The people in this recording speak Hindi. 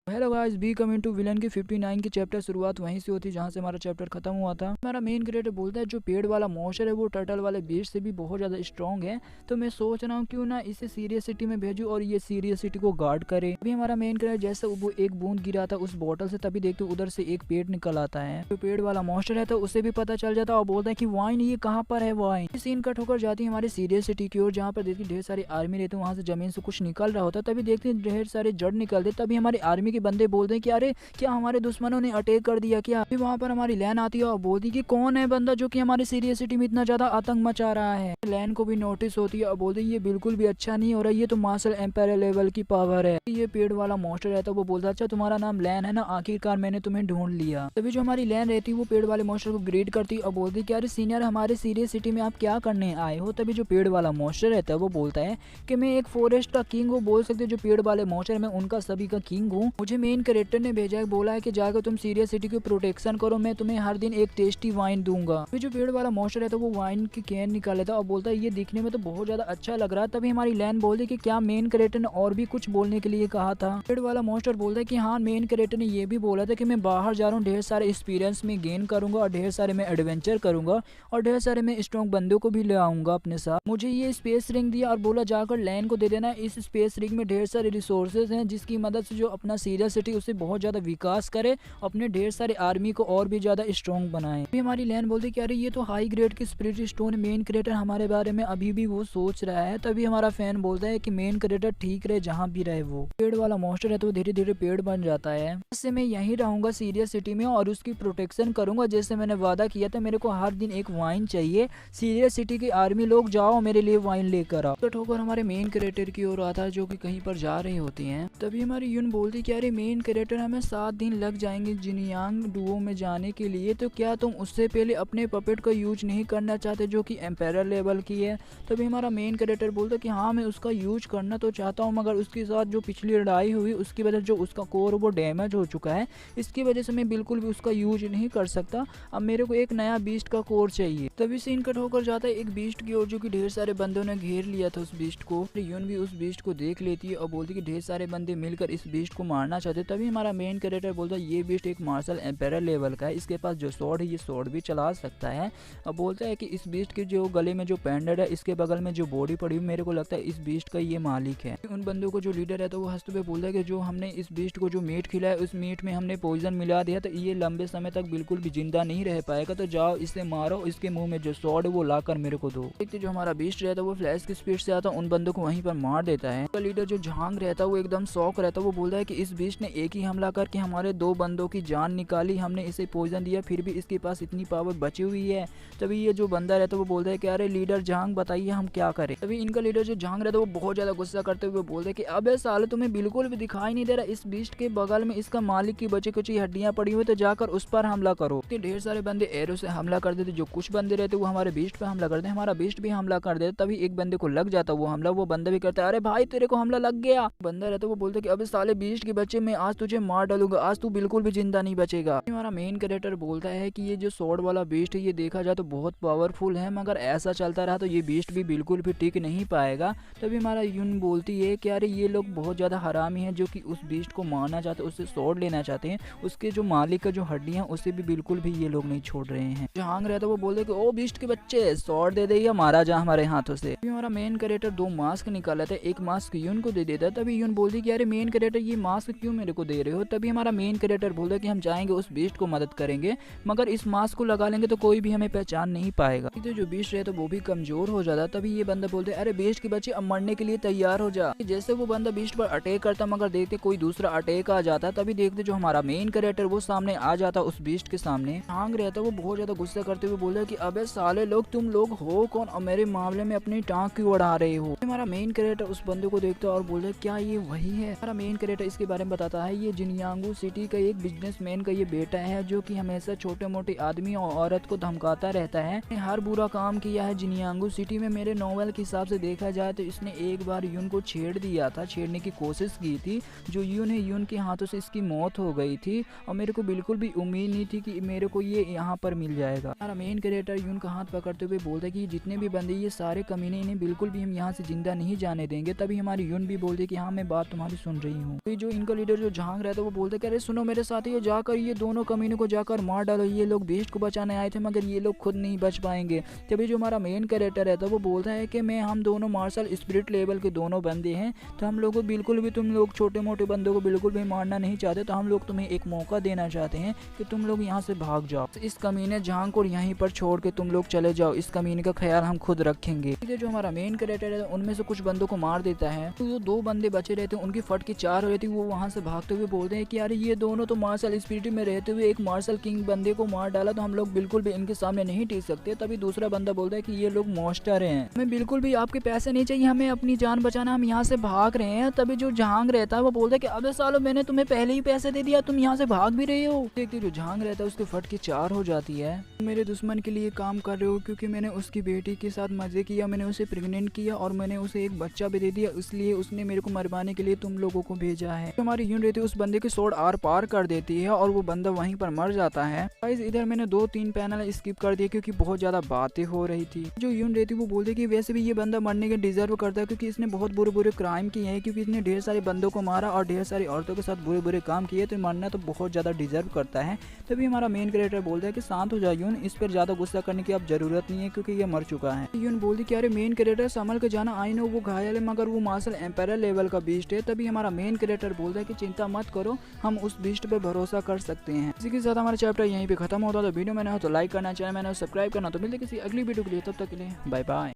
Hello guys, be coming to villain की 59 की चैप्टर शुरुआत वहीं से होती है जहां से हमारा चैप्टर खत्म हुआ था। हमारा मेन क्रिएटर बोलता है जो पेड़ वाला मॉन्स्टर है वो टर्टल वाले बीस्ट से भी बहुत ज़्यादा स्ट्रॉन्ग है, तो मैं सोच रहा हूँ क्यों ना इसे सीरियस सिटी में भेजूँ और ये सीरियस सिटी को गार्ड करे। अभी हमारा मेन क्रिएटर जैसे वो एक बूंद गिरा था उस बोतल से, तभी देखते उधर से एक पेड़ निकल आता है। जो पेड़ वाला मॉन्स्टर है तो उसे भी पता चल जाता है और बोलता है कि वाइन ये कहाँ पर है। वाइन सीन कट होकर जाती है हमारी सीरियस सिटी की ओर, जहाँ पर देखिए ढेर सारी आर्मी रहते हैं, वहाँ से जमीन से कुछ निकल रहा होता है। तभी देखते हैं ढेर सारे जड़ निकलते, तभी हमारी आर्मी के बंदे बोलते हैं कि अरे क्या हमारे दुश्मनों ने अटैक कर दिया क्या। फिर वहाँ पर हमारी लैन आती है और बोलती है कि कौन है बंदा जो कि हमारी सीरियस सिटी में इतना ज्यादा आतंक मचा रहा है। लैन को भी नोटिस होती है और बोलती है ये बिल्कुल भी अच्छा नहीं हो रहा, ये तो मार्शल एम्पायर लेवल की पावर है। ये पेड़ वाला मॉन्स्टर रहता है वो बोलता है अच्छा तुम्हारा नाम लैन है ना, आखिरकार मैंने तुम्हें ढूंढ लिया। तभी जो हमारी लैन रहती है वो पेड़ वाले मॉन्स्टर को ग्रीट करती है और बोलती है कि अरे सीनियर हमारे सीरियस सिटी में आप क्या करने आए हो। तभी जो पेड़ वाला मॉन्स्टर रहता है वो बोलता है कि मैं एक फॉरेस्ट का किंग हूँ, बोल सकते हो जो पेड़ वाले मॉन्स्टर मैं उनका सभी का किंग हूँ। मुझे मेन कैरेक्टर ने भेजा है, बोला है कि जाकर तुम सीरियस सिटी की प्रोटेक्शन करो, मैं तुम्हें हर दिन एक टेस्टी वाइन दूंगा। फिर जो पेड़ वाला मॉन्स्टर है तो वो वाइन की कैन निकाल लेता है और बोलता है ये दिखने में तो बहुत ज्यादा अच्छा लग रहा है। तभी हमारी लैन बोलती है कि क्या मेन कैरेक्टर ने और भी कुछ बोलने के लिए कहा था। पेड़ वाला मॉन्स्टर बोलता है कि हाँ मेन कैरेक्टर ने ये भी बोला था कि मैं बाहर जा रहा हूँ, ढेर सारे एक्सपीरियंस में गेन करूंगा और ढेर सारे मैं एडवेंचर करूंगा और ढेर सारे मैं स्ट्रॉन्ग बंदों को भी ले आऊंगा अपने साथ। मुझे ये स्पेस रिंग दिया और बोला जाकर लैन को दे देना, इस स्पेस रिंग में ढेर सारे रिसोर्सेज हैं जिसकी मदद से जो अपना सीरियस सिटी उसे बहुत ज्यादा विकास करे, अपने ढेर सारे आर्मी को और भी ज्यादा स्ट्रॉन्ग बनाए। अभी हमारी लैन बोलती कि अरे ये तो हाई ग्रेड की स्पिरिट स्टोन, मेन क्रिएटर हमारे बारे में अभी भी वो सोच रहा है। तभी हमारा फैन बोलता है कि मेन क्रिएटर ठीक रहे जहाँ भी रहे। वो पेड़ वाला मॉन्स्टर है तो धीरे धीरे पेड़ बन जाता है। इससे मैं यहीं रहूंगा सीरियस सिटी में और उसकी प्रोटेक्शन करूंगा जैसे मैंने वादा किया था। मेरे को हर दिन एक वाइन चाहिए, सीरियस सिटी की आर्मी लोग जाओ मेरे लिए वाइन लेकर आओ। तो ठोकर हमारे मेन क्रिएटर की ओर आता है जो कि कहीं पर जा रही होती है। तभी हमारी यून बोलती कि अरे मेन क्रिएटर हमें 7 दिन लग जाएंगे जिनयांग डुओ में जाने के लिए, तो क्या तुम उससे पहले अपने पपेट का यूज नहीं करना चाहते जो कि एम्पायर लेवल की है। तभी हमारा मेन कैरेक्टर बोलता है कि हाँ मैं उसका यूज करना तो चाहता हूँ, मगर उसके साथ जो पिछली लड़ाई हुई उसकी वजह जो उसका कोर वो डैमेज हो चुका है, इसकी वजह से मैं बिल्कुल भी उसका यूज नहीं कर सकता। अब मेरे को एक नया बीस्ट का कोर चाहिए। तभी सीन कट होकर जाता है एक बीस्ट की ओर जो कि ढेर सारे बंदों ने घेर लिया था उस बीस्ट को। यून भी उस बीस्ट को देख लेती है और बोलती कि ढेर सारे बंदे मिलकर इस बीस्ट को मारना चाहते। तभी हमारा मेन कैरेक्टर बोलता है ये बीस्ट एक मार्शल एम्पायर लेवल का है, इसके पास जो स्वॉर्ड है ये स्वॉर्ड भी चला सकता है। अब बोलता है कि इस बीस्ट के जो गले में जो पेंडेंट है, इसके बगल में जो बॉडी पड़ी हुई, मेरे को लगता है इस बीस्ट का ये मालिक है। उन बंदों को जो लीडर है तो वो हंसते हुए बोलता है कि जो हमने इस बीस्ट को जो मीट खिलाया उस मीट में हमने पॉइजन मिला दिया तो ये लंबे समय तक बिल्कुल भी जिंदा नहीं रह पाएगा, तो जाओ इसे मारो, इसके मुंह में जो स्वॉर्ड है वो लाकर मेरे को दो। देखते जो हमारा बीस्ट रहता है वो फ्लैश की स्पीड से आता है, उन बंदों को वहीं पर मार देता है। तो लीडर जो झांग रहता है वो एकदम शॉक रहता है, वो बोलता है कि इस बीस्ट ने एक ही हमला करके हमारे 2 बंदों की जान निकाली, हमने इसे पॉइजन दिया फिर भी इसके पास इतनी पावर बची हुई है। तभी ये जो बंदा रहता है वो बोलता है कि अरे लीडर झांग बताइए हम क्या करें। तभी इनका लीडर जो झांग रहता है वो बहुत ज्यादा गुस्सा करते हुए बोलते हैं कि अबे साले तुम्हें बिल्कुल भी दिखाई नहीं दे रहा, इस बीस्ट के बगल में इसका मालिक की बची कुछ हड्डियां पड़ी हुई, तो जाकर उस पर हमला करो। ढेर सारे बंदे एरो से हमला कर देते, जो कुछ बंदे रहते वो हमारे बीस्ट पे हमला करते, हमारा बीस्ट भी हमला कर देता। तभी एक बंदे को लग जाता वो हमला, वो बंदा भी करता है अरे भाई तेरे को हमला लग गया। बंदा रहता वो बोलते कि अबे साले बीस्ट के बच्चे मैं आज तुझे मार डालूंगा, आज तू बिल्कुल भी जिंदा नहीं बचेगा। हमारा मेन कैरेक्टर बोलता है कि ये जो स्वॉर्ड वाला बीस्ट है ये देखा जाए तो बहुत पावरफुल है, मगर ऐसा चलता रहा तो ये बीस्ट भी बिल्कुल भी टिक नहीं पाएगा। तभी हमारा यून बोलती है कि अरे ये लोग बहुत ज्यादा हरामी है जो कि उस बीस्ट को मारना चाहते, उससे स्वॉर्ड लेना चाहते हैं, उसके जो मालिक का जो हड्डियां उसे भी बिल्कुल भी ये लोग नहीं छोड़ रहे हैं। जहांग रहता वो बोलते कि ओ बीस्ट के बच्चे स्वॉर्ड दे दे या मारा जा हमारे हाथों से। हमारा मेन कैरेक्टर 2 मास्क निकाला था, एक मास्क यून को दे देता है। तभी यून बोलती कि अरे मेन कैरेक्टर ये मास्क क्यों मेरे को दे रहे हो। तभी हमारा मेन कैरेक्टर बोलता है कि हम जाएंगे उस बीस्ट को मदद करेंगे, मगर इस मास्क को लगा लेंगे तो कोई भी हमें पहचान नहीं पाएगा। तो जो बीस्ट है तो वो भी कमजोर हो जाता। तभी ये बंदा बोलते अरे बीस्ट के बच्चे अब मरने के लिए तैयार हो जा। जैसे वो बंदा बीस्ट पर अटैक करता, मगर देखते कोई दूसरा अटैक आ जाता। तभी देखते जो हमारा मेन कैरेक्टर वो सामने आ जाता उस बीस्ट के सामने। हांग रहता वो बहुत ज्यादा गुस्सा करते हुए बोला कि अबे साले लोग तुम लोग हो कौन और मेरे मामले में अपनी टांग क्यों अड़ा रहे हो। हमारा मेन कैरेक्टर उस बंदे को देखता है और बोलता है क्या ये वही है। हमारा मेन कैरेक्टर इसके बारे में बताता है ये जिनयांगू सिटी का एक बिजनेसमैन का ये बेटा है जो कि हमेशा छोटे मोटे आदमी और औरत को धमकाता रहता है, हर बुरा काम किया है जिनयांगू सिटी में। मेरे नॉवेल के हिसाब से देखा जाए तो इसने एक बार यून को छेड़ दिया था, छेड़ने की कोशिश की थी, जो यून है यून के हाथों से इसकी मौत हो गई थी और मेरे को बिल्कुल भी उम्मीद नहीं थी कि मेरे को ये यहाँ पर मिल जाएगा। हमारा मेन कैरेक्टर यून का हाथ पकड़ते हुए बोलता है कि जितने भी बंदे ये सारे कमीने, इन्हें बिल्कुल भी हम यहाँ से जिंदा नहीं जाने देंगे। तभी हमारी यून भी बोलती है कि हाँ मैं बात तुम्हारी सुन रही हूँ। तो जो इनका लीडर जो झांग रहता है वो बोलता है कि अरे सुनो मेरे साथ, ये जाकर ये दोनों कमीनों को जाकर मार डालो, ये लोग बीस्ट को बचाने आए थे मगर ये लोग खुद नहीं बच पाएंगे। तभी जो हमारा मेन कैरेक्टर रहता है वो बोलता है कि मैं हम दोनों मार्शल स्पिरिट लेवल के दोनों बंदे हैं, तो हम लोग को बिल्कुल भी, तुम लोग छोटे मोटे बंदों को बिल्कुल भी मारना नहीं चाहते, तो हम लोग तुम्हें एक मौका देना चाहते हैं कि तुम लोग यहाँ से भाग जाओ, इस कमीने झांग को यहीं पर छोड़ के तुम लोग चले जाओ, इस कमीने का ख्याल हम खुद रखेंगे। जो हमारा मेन कैरेक्टर है उनमें से कुछ बंदों को मार देता है, तो जो 2 बंदे बचे रहते हैं उनकी फट की 4 हो रहती है। वो वहाँ से भागते हुए बोलते हैं कि यार ये दोनों तो मार्शल स्पिरिट में रहते हुए एक मार्शल किंग बंदे को मार डाला, तो हम लोग बिल्कुल भी इनके सामने नहीं टिक सकते। तभी दूसरा बंदा बोलता है कि ये लोग मॉन्स्टर हैं, हमें बिल्कुल भी आपके पैसे नहीं चाहिए, हमें अपनी जान बचाना, हम यहाँ से भाग रहे हैं। तभी जो झांग रहता है वो बोलता है कि अबे सालो मैंने तुम्हें पहले ही पैसे दे दिया, तुम यहाँ से भाग भी रहे हो। देखते जो झांग रहता है उसके फट की 4 हो जाती है, मेरे दुश्मन के लिए काम कर रहे हो क्योंकि मैंने उसकी बेटी के साथ मजे किया, मैंने उसे प्रेग्नेंट किया और मैंने उसे एक बच्चा भी दे दिया, इसलिए उसने मेरे को मरवाने के लिए तुम लोगों को भेजा है। तो हमारी यून रहती है उस बंदे की सोड आर पार कर देती है और वो बंदा वहीं पर मर जाता है। गाइस इधर मैंने 2-3 पैनल स्किप कर दिए क्योंकि बहुत ज्यादा बातें हो रही थी। जो यून रहती वो बोलती कि वैसे भी ये बंदा मरने के डिजर्व करता है क्योंकि इसने बहुत बुरे क्राइम किए हैं, क्योंकि इसने ढेर सारे बंदों को मारा और ढेर सारी औरतों के साथ बुरे काम किए, तो मरना तो बहुत ज्यादा डिजर्व करता है। तभी हमारा मेन कैरेक्टर बोलता है कि शांत हो जाओ यून, इस पर ज्यादा गुस्सा करने की अब जरूरत नहीं है क्योंकि ये मर चुका है। यून बोलती कि अरे मेन कैरेक्टर संभल के जाना, आई नो वो घायल है मगर वो मार्शल एम्पायर लेवल का बीस्ट है। तभी हमारा मेन कैरेक्टर बोलता है कि चिंता मत करो, हम उस बीस्ट पे भरोसा कर सकते हैं। इसी के साथ हमारा चैप्टर यहीं पे खत्म होता है। तो वीडियो मैंने हो तो लाइक करना, चैनल मैंने सब्सक्राइब करना। तो मिलते किसी अगली वीडियो के लिए, तब तक के लिए बाय बाय।